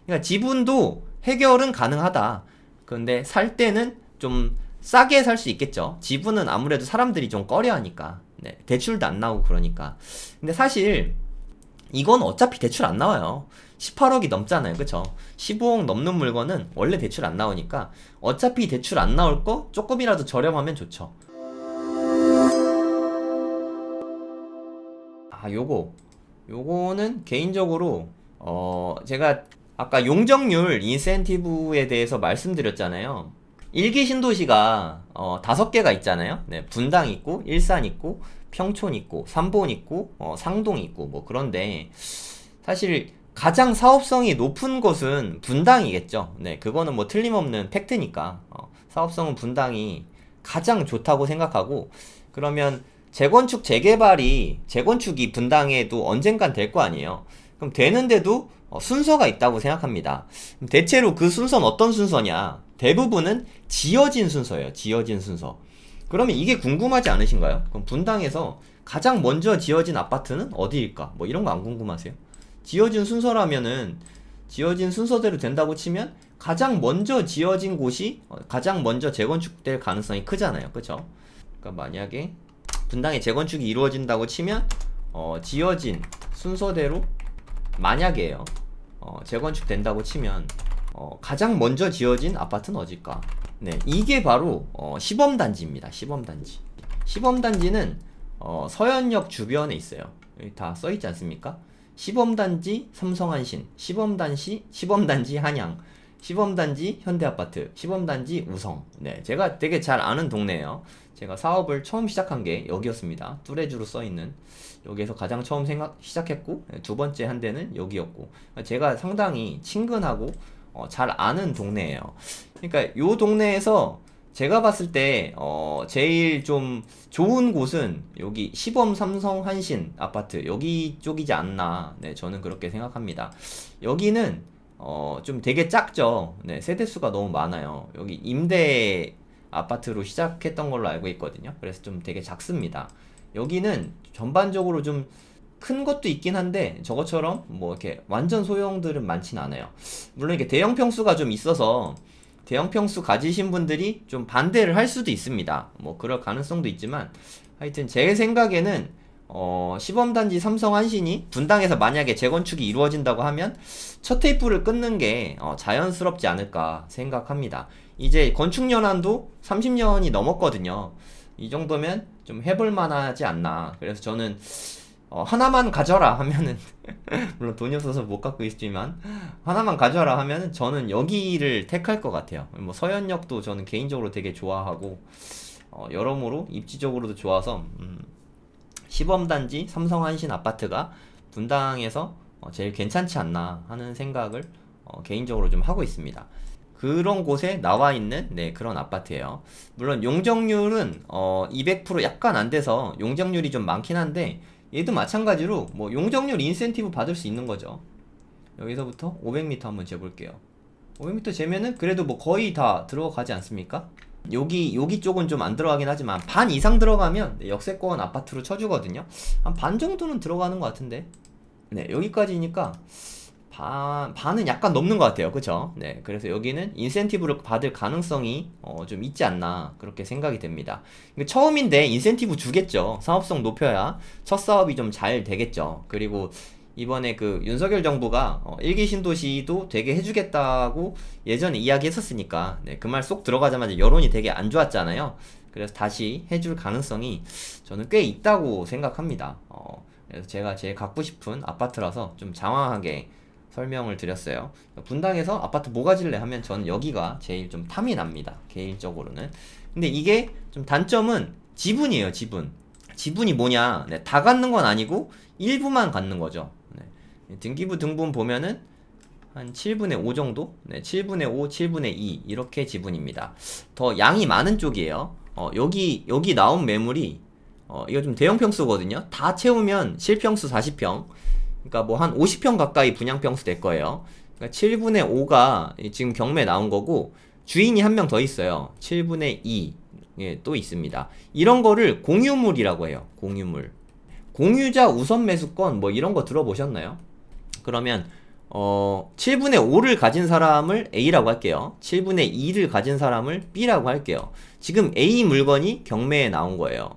그러니까 지분도 해결은 가능하다. 그런데 살 때는 좀 싸게 살 수 있겠죠. 지분은 아무래도 사람들이 좀 꺼려하니까. 네, 대출도 안 나오고 그러니까. 근데 사실 이건 어차피 대출 안 나와요. 18억이 넘잖아요. 그쵸? 15억 넘는 물건은 원래 대출 안 나오니까 어차피 대출 안 나올 거 조금이라도 저렴하면 좋죠. 아, 요거는 개인적으로 제가 아까 용적률 인센티브에 대해서 말씀드렸잖아요. 일기 신도시가 5개가 있잖아요. 네, 분당 있고 일산 있고 평촌 있고 삼본 있고 상동 있고 뭐 그런데 사실 가장 사업성이 높은 곳은 분당이겠죠. 네, 그거는 뭐 틀림없는 팩트니까 사업성은 분당이 가장 좋다고 생각하고 그러면 재건축이 분당에도 언젠간 될 거 아니에요. 그럼 되는데도 순서가 있다고 생각합니다. 대체로 그 순서는 어떤 순서냐? 대부분은 지어진 순서예요. 지어진 순서. 그러면 이게 궁금하지 않으신가요? 그럼 분당에서 가장 먼저 지어진 아파트는 어디일까? 뭐 이런 거 안 궁금하세요? 지어진 순서라면은 지어진 순서대로 된다고 치면 가장 먼저 지어진 곳이 가장 먼저 재건축될 가능성이 크잖아요. 그쵸? 그러니까 만약에 분당에 재건축이 이루어진다고 치면 지어진 순서대로 만약에요. 재건축 된다고 치면 가장 먼저 지어진 아파트는 어딜까? 네, 이게 바로 시범단지입니다. 시범단지. 시범단지는 서현역 주변에 있어요. 여기 다 써있지 않습니까? 시범단지 삼성한신, 시범단지 한양, 시범단지 현대아파트, 시범단지 우성. 네, 제가 되게 잘 아는 동네예요. 제가 사업을 처음 시작한 게 여기였습니다. 뚜레쥬로 써있는 여기에서 가장 처음 시작했고 두 번째 한 데는 여기였고 제가 상당히 친근하고 잘 아는 동네예요. 그러니까 요 동네에서 제가 봤을 때 제일 좀 좋은 곳은 여기 시범 삼성 한신 아파트 여기 쪽이지 않나. 네, 저는 그렇게 생각합니다. 여기는 좀 되게 작죠. 네, 세대수가 너무 많아요. 여기 임대 아파트로 시작했던 걸로 알고 있거든요. 그래서 좀 되게 작습니다. 여기는 전반적으로 좀 큰 것도 있긴 한데 저것처럼 뭐 이렇게 완전 소형들은 많진 않아요. 물론 이게 대형 평수가 좀 있어서 대형 평수 가지신 분들이 좀 반대를 할 수도 있습니다. 뭐 그럴 가능성도 있지만 하여튼 제 생각에는 시범단지 삼성한신이 분당에서 만약에 재건축이 이루어진다고 하면 첫 테이프를 끊는 게 자연스럽지 않을까 생각합니다. 이제 건축연한도 30년이 넘었거든요. 이 정도면 좀 해볼 만하지 않나. 그래서 저는 하나만 가져라 하면은 물론 돈이 없어서 못 갖고 있지만 하나만 가져라 하면은 저는 여기를 택할 것 같아요. 뭐 서현역도 저는 개인적으로 되게 좋아하고 여러모로 입지적으로도 좋아서 시범단지 삼성한신 아파트가 분당에서 제일 괜찮지 않나 하는 생각을 개인적으로 좀 하고 있습니다. 그런 곳에 나와 있는 네, 그런 아파트예요. 물론 용적률은 200% 약간 안 돼서 용적률이 좀 많긴 한데 얘도 마찬가지로 뭐 용적률 인센티브 받을 수 있는 거죠. 여기서부터 500m 한번 재볼게요. 500m 재면은 그래도 뭐 거의 다 들어가지 않습니까? 여기 쪽은 좀 안 들어가긴 하지만 반 이상 들어가면 네, 역세권 아파트로 쳐주거든요. 한 반 정도는 들어가는 것 같은데. 네, 여기까지니까 반은 약간 넘는 것 같아요. 그쵸? 네, 그래서 여기는 인센티브를 받을 가능성이 좀 있지 않나 그렇게 생각이 됩니다. 처음인데 인센티브 주겠죠. 사업성 높여야 첫 사업이 좀 잘 되겠죠. 그리고 이번에 그 윤석열 정부가 일기 신도시도 되게 해주겠다고 예전에 이야기했었으니까 네, 그 말 쏙 들어가자마자 여론이 되게 안 좋았잖아요. 그래서 다시 해줄 가능성이 저는 꽤 있다고 생각합니다. 그래서 제가 제일 갖고 싶은 아파트라서 좀 장황하게 설명을 드렸어요. 분당에서 아파트 뭐 가질래 하면 저는 여기가 제일 좀 탐이 납니다. 개인적으로는. 근데 이게 좀 단점은 지분이에요. 지분이 뭐냐? 네, 다 갖는 건 아니고 일부만 갖는 거죠. 네, 등기부 등본 보면은 한 7분의 5 정도? 네, 7분의 5, 7분의 2 이렇게 지분입니다. 더 양이 많은 쪽이에요. 여기 나온 매물이 이거 좀 대형 평수거든요. 다 채우면 실평수 40평. 그러니까 뭐 한 50평 가까이 분양평수 될 거예요. 그러니까 7분의 5가 지금 경매 나온 거고 주인이 한 명 더 있어요. 7분의 2. 예, 또 있습니다. 이런 거를 공유물이라고 해요. 공유물. 공유자 우선 매수권 뭐 이런 거 들어보셨나요? 그러면 7분의 5를 가진 사람을 A라고 할게요. 7분의 2를 가진 사람을 B라고 할게요. 지금 A 물건이 경매에 나온 거예요.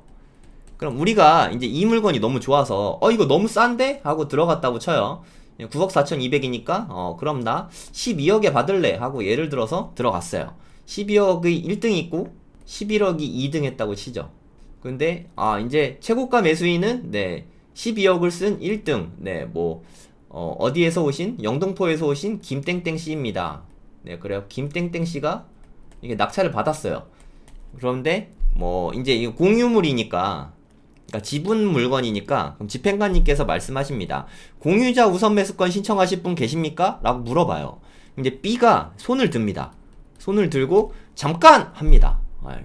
그럼 우리가 이제 이 물건이 너무 좋아서 이거 너무 싼데? 하고 들어갔다고 쳐요. 9억 4,200이니까 그럼 나 12억에 받을래 하고 예를 들어서 들어갔어요. 12억의 1등이 있고 11억이 2등 했다고 치죠. 근데 이제 최고가 매수인은 12억을 쓴 1등 어디에서 오신? 영등포에서 오신 김땡땡씨입니다. 그래요. 김땡땡씨가 이게 낙찰을 받았어요. 그런데 이제 이거 공유물이니까, 그러니까 지분 물건이니까, 그럼 집행관님께서 말씀하십니다. 공유자 우선 매수권 신청하실 분 계십니까? 라고 물어봐요. 이제 B가 손을 듭니다. 손을 들고 잠깐 합니다.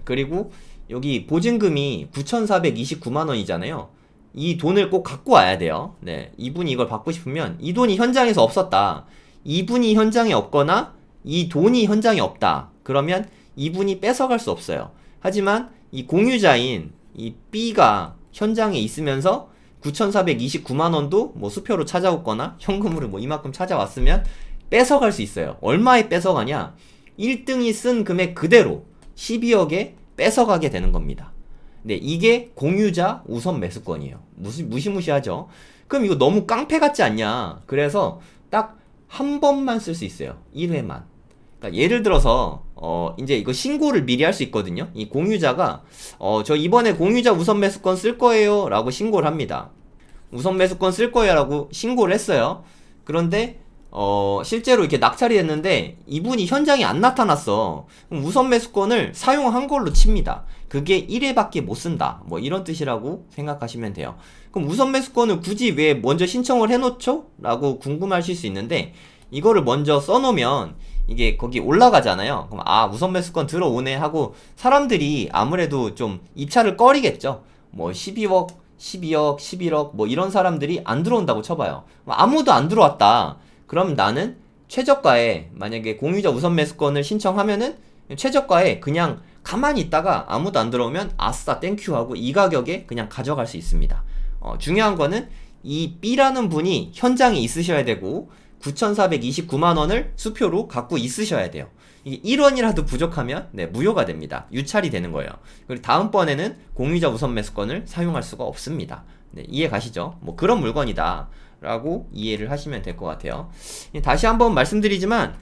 그리고 여기 보증금이 9,429만원이잖아요. 이 돈을 꼭 갖고 와야 돼요. 이분이 이걸 받고 싶으면 이 돈이 현장에서 없었다. 이분이 현장에 없거나 이 돈이 현장에 없다. 그러면 이분이 뺏어갈 수 없어요. 하지만 이 공유자인 이 B가 현장에 있으면서 9,429만원도 수표로 찾아왔거나 현금으로 이만큼 찾아왔으면 뺏어갈 수 있어요. 얼마에 뺏어가냐? 1등이 쓴 금액 그대로 12억에 뺏어가게 되는 겁니다. 이게 공유자 우선 매수권이에요. 무시무시하죠? 그럼 이거 너무 깡패 같지 않냐? 그래서 딱 한 번만 쓸 수 있어요. 1회만. 그러니까 예를 들어서 이제 이거 신고를 미리 할 수 있거든요. 이 공유자가 저 이번에 공유자 우선 매수권 쓸 거예요 라고 신고를 합니다. 우선 매수권 쓸 거예요 라고 신고를 했어요. 그런데 실제로 이렇게 낙찰이 됐는데 이분이 현장에 안 나타났어. 그럼 우선 매수권을 사용한 걸로 칩니다. 그게 1회밖에 못 쓴다. 이런 뜻이라고 생각하시면 돼요. 그럼 우선 매수권을 굳이 왜 먼저 신청을 해놓죠? 라고 궁금하실 수 있는데, 이거를 먼저 써놓으면 이게 거기 올라가잖아요. 그럼 우선 매수권 들어오네 하고 사람들이 아무래도 좀 입찰을 꺼리겠죠. 12억, 12억, 11억 이런 사람들이 안 들어온다고 쳐봐요. 아무도 안 들어왔다. 그럼 나는 최저가에, 만약에 공유자 우선 매수권을 신청하면은 최저가에 그냥 가만히 있다가 아무도 안 들어오면 아싸 땡큐 하고 이 가격에 그냥 가져갈 수 있습니다. 중요한 거는 이 B라는 분이 현장에 있으셔야 되고 9,429만원을 수표로 갖고 있으셔야 돼요. 이게 1원이라도 부족하면 무효가 됩니다. 유찰이 되는 거예요. 그리고 다음번에는 공유자 우선 매수권을 사용할 수가 없습니다. 이해 가시죠? 그런 물건이다 라고 이해를 하시면 될 것 같아요. 다시 한번 말씀드리지만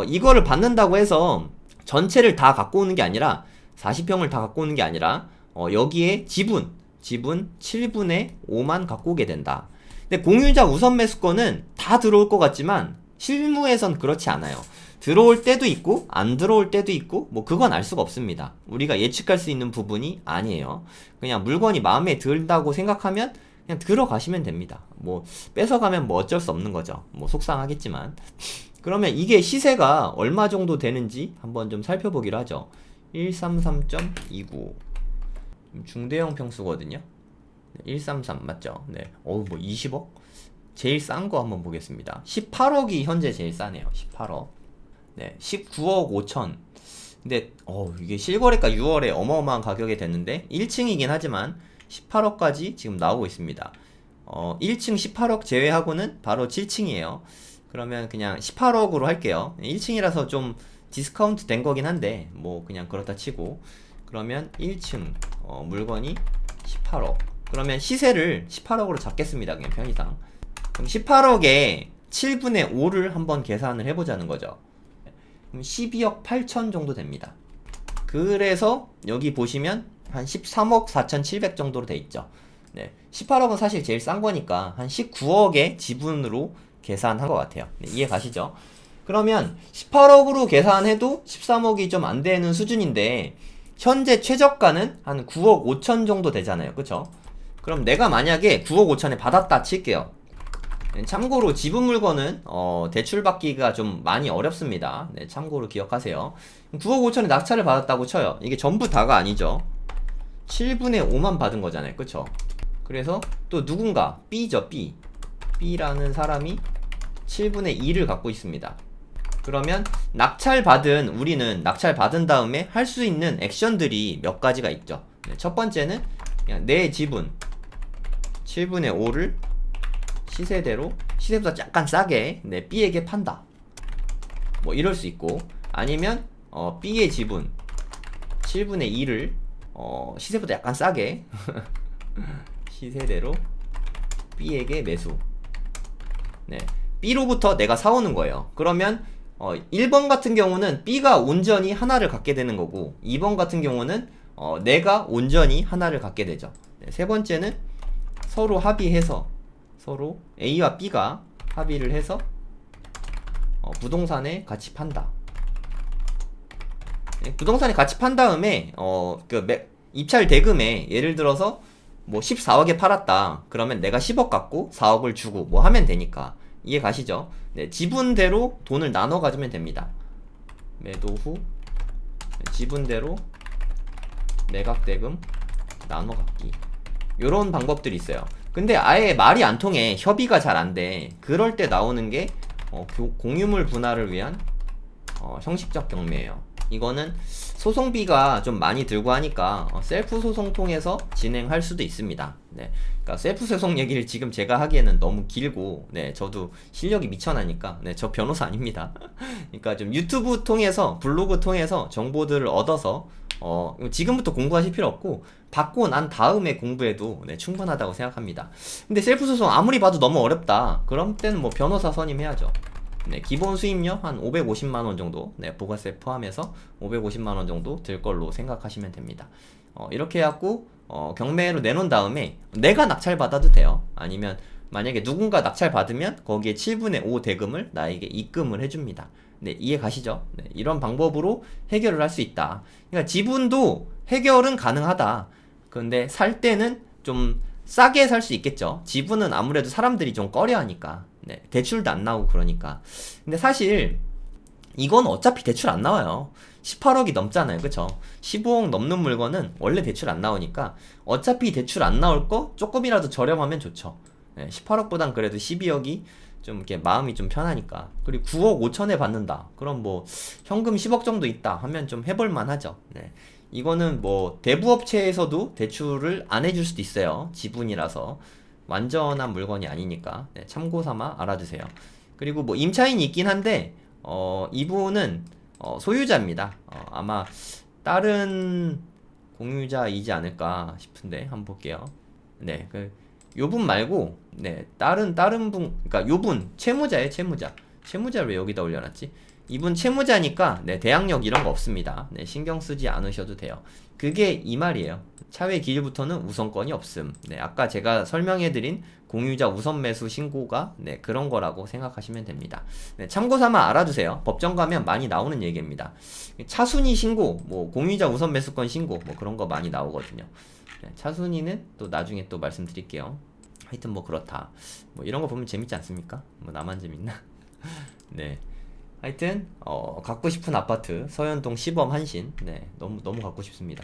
이거를 받는다고 해서 전체를 다 갖고 오는 게 아니라 40평을 다 갖고 오는 게 아니라 여기에 지분 7분의 5만 갖고 오게 된다. 근데 공유자 우선 매수권은 다 들어올 것 같지만 실무에선 그렇지 않아요. 들어올 때도 있고 안 들어올 때도 있고 그건 알 수가 없습니다. 우리가 예측할 수 있는 부분이 아니에요. 그냥 물건이 마음에 든다고 생각하면 그냥 들어가시면 됩니다. 뺏어가면 어쩔 수 없는 거죠. 속상하겠지만. 그러면 이게 시세가 얼마 정도 되는지 한번 좀 살펴보기로 하죠. 133.29 중대형 평수거든요. 133 맞죠? 20억? 제일 싼 거 한번 보겠습니다. 18억이 현재 제일 싸네요. 18억. 19억 5천. 근데 이게 실거래가 6월에 어마어마한 가격이 됐는데 1층이긴 하지만 18억까지 지금 나오고 있습니다. 1층 18억 제외하고는 바로 7층이에요. 그러면 그냥 18억으로 할게요. 1층이라서 좀 디스카운트 된 거긴 한데 그냥 그렇다 치고, 그러면 1층 물건이 18억. 그러면 시세를 18억으로 잡겠습니다. 그냥 편의상. 그럼 18억에 7분의 5를 한번 계산을 해보자는 거죠. 그럼 12억 8천 정도 됩니다. 그래서 여기 보시면 한 13억 4,700 정도로 돼 있죠. 18억은 사실 제일 싼 거니까 한 19억의 지분으로 계산한 것 같아요. 이해 가시죠? 그러면 18억으로 계산해도 13억이 좀 안 되는 수준인데 현재 최저가는 한 9억 5천 정도 되잖아요. 그쵸? 그럼 내가 만약에 9억 5천에 받았다 칠게요. 참고로 지분 물건은 대출 받기가 좀 많이 어렵습니다. 참고로 기억하세요. 9억 5천에 낙찰을 받았다고 쳐요. 이게 전부 다가 아니죠. 7분의 5만 받은 거잖아요. 그쵸? 그래서 또 누군가 B죠. B라는 사람이 7분의 2를 갖고 있습니다. 그러면 우리는 낙찰 받은 다음에 할 수 있는 액션들이 몇 가지가 있죠. 첫 번째는 그냥 내 지분 7분의 5를 시세대로 시세보다 약간 싸게 네, B에게 판다. 뭐 이럴 수 있고, 아니면 B의 지분 7분의 2를 시세보다 약간 싸게 시세대로 B에게 매수. 네, B로부터 내가 사오는 거예요. 그러면 1번 같은 경우는 B가 온전히 하나를 갖게 되는 거고, 2번 같은 경우는 내가 온전히 하나를 갖게 되죠. 네, 세 번째는 서로 합의해서, 서로 A와 B가 합의를 해서 부동산에 같이 판다. 네, 부동산에 같이 판 다음에 입찰 대금에 예를 들어서 뭐 14억에 팔았다. 그러면 내가 10억 갖고 4억을 주고 뭐 하면 되니까. 이해 가시죠? 네, 지분대로 돈을 나눠 가지면 됩니다. 매도 후 지분대로 매각 대금 나눠 갖기. 요런 방법들이 있어요. 근데 아예 말이 안 통해. 협의가 잘 안 돼. 그럴 때 나오는 게 공유물 분할을 위한 형식적 경매예요. 이거는 소송비가 좀 많이 들고 하니까 셀프 소송 통해서 진행할 수도 있습니다. 네, 그러니까 셀프 소송 얘기를 지금 제가 하기에는 너무 길고, 네, 저도 실력이 미천하니까, 네, 저 변호사 아닙니다. 그러니까 좀 유튜브 통해서, 블로그 통해서 정보들을 얻어서 지금부터 공부하실 필요 없고 받고 난 다음에 공부해도 네, 충분하다고 생각합니다. 근데 셀프 소송 아무리 봐도 너무 어렵다. 그럼 때는 뭐 변호사 선임해야죠. 네, 기본 수입료 한 550만원 정도, 네, 부가세 포함해서 550만원 정도 들 걸로 생각하시면 됩니다. 이렇게 해갖고 경매로 내놓은 다음에 내가 낙찰 받아도 돼요. 아니면 만약에 누군가 낙찰 받으면 거기에 7분의 5 대금을 나에게 입금을 해줍니다. 네, 이해 가시죠? 네, 이런 방법으로 해결을 할 수 있다. 그러니까 지분도 해결은 가능하다. 그런데 살 때는 좀 싸게 살 수 있겠죠. 지분은 아무래도 사람들이 좀 꺼려 하니까. 네, 대출도 안 나오고 그러니까. 근데 사실 이건 어차피 대출 안 나와요. 18억이 넘잖아요. 그쵸? 15억 넘는 물건은 원래 대출 안 나오니까 어차피 대출 안 나올 거 조금이라도 저렴하면 좋죠. 네, 18억보단 그래도 12억이 좀 이렇게 마음이 좀 편하니까. 그리고 9억 5천에 받는다. 그럼 뭐 현금 10억 정도 있다 하면 좀 해볼만 하죠. 네. 이거는 뭐 대부업체에서도 대출을 안 해줄 수도 있어요. 지분이라서 완전한 물건이 아니니까. 네, 참고 삼아 알아두세요. 그리고 뭐 임차인이 있긴 한데 이분은 소유자입니다. 아마 다른 공유자이지 않을까 싶은데 한번 볼게요. 네, 요분 말고 네, 다른 분, 그러니까 요분 채무자예요. 채무자를 왜 여기다 올려놨지? 이분 채무자니까 네, 대항력 이런 거 없습니다. 네, 신경 쓰지 않으셔도 돼요. 그게 이 말이에요. 차외 기일부터는 우선권이 없음. 네, 아까 제가 설명해드린 공유자 우선 매수 신고가 네, 그런 거라고 생각하시면 됩니다. 네, 참고삼아 알아두세요. 법정 가면 많이 나오는 얘기입니다. 차순위 신고, 뭐 공유자 우선 매수권 신고, 뭐 그런 거 많이 나오거든요. 네, 차순위는 또 나중에 또 말씀드릴게요. 하여튼 뭐 그렇다. 뭐 이런 거 보면 재밌지 않습니까? 뭐 나만 재밌나? 네. 하여튼 갖고 싶은 아파트 서현동 시범 한신. 네, 너무 갖고 싶습니다.